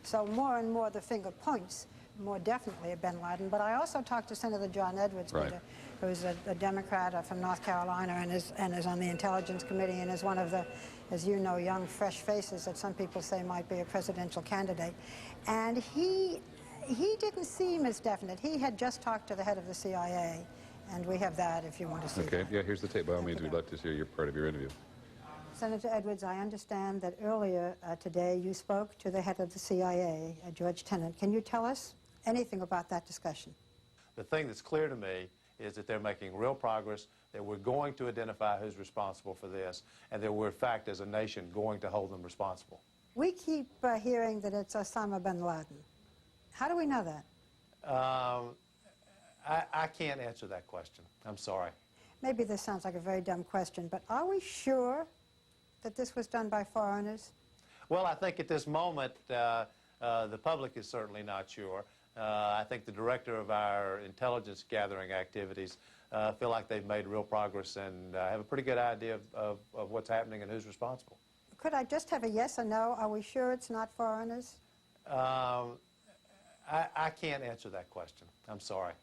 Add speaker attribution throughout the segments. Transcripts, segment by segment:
Speaker 1: So more and more the finger points more definitely at bin Laden. But I also talked to Senator John Edwards,
Speaker 2: right,
Speaker 1: Peter, who's a Democrat from North Carolina and is on the Intelligence Committee and is one of the, as you know, young, fresh faces that some people say might be a presidential candidate. And he didn't seem as definite. He had just talked to the head of the CIA, and we have that if you want to see
Speaker 2: okay,
Speaker 1: that.
Speaker 2: yeah, here's the tape. By all means, we'd like to hear your part of your interview.
Speaker 1: Senator Edwards, I understand that earlier today you spoke to the head of the CIA, George Tenet. Can you tell us anything about that discussion?
Speaker 3: The thing that's clear to me is that they're making real progress, that we're going to identify who's responsible for this, and that we're, in fact, as a nation, going to hold them responsible.
Speaker 1: We keep hearing that it's Osama bin Laden. How do we know that?
Speaker 3: I can't answer that question. I'm sorry.
Speaker 1: Maybe this sounds like a very dumb question, but are we sure that this was done by foreigners?
Speaker 3: Well, I think at this moment, the public is certainly not sure. I think the director of our intelligence gathering activities feel like they've made real progress and have a pretty good idea of what's happening and who's responsible.
Speaker 1: Could I just have a yes or no? Are we sure it's not foreigners?
Speaker 3: I can't answer that question. I'm sorry.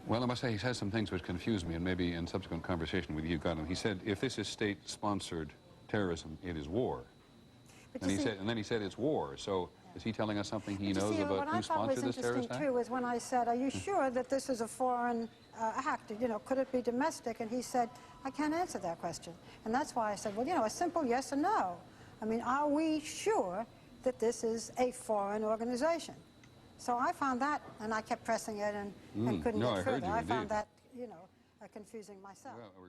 Speaker 2: Well, I must say he says some things which confuse me, and maybe in subsequent conversation with you got him. He said, if this is state-sponsored terrorism, it is war. And then he said it's war. So is he telling us something he knows about who sponsored this terrorist act?
Speaker 1: What I thought was interesting, too, was when I said, are you sure that this is a foreign act? You know, could it be domestic? And he said, I can't answer that question. And that's why I said, well, you know, a simple yes or no. I mean, are we sure that this is a foreign organization? So I found that, and I kept pressing it and couldn't get further. I found that, you know, confusing myself. Well,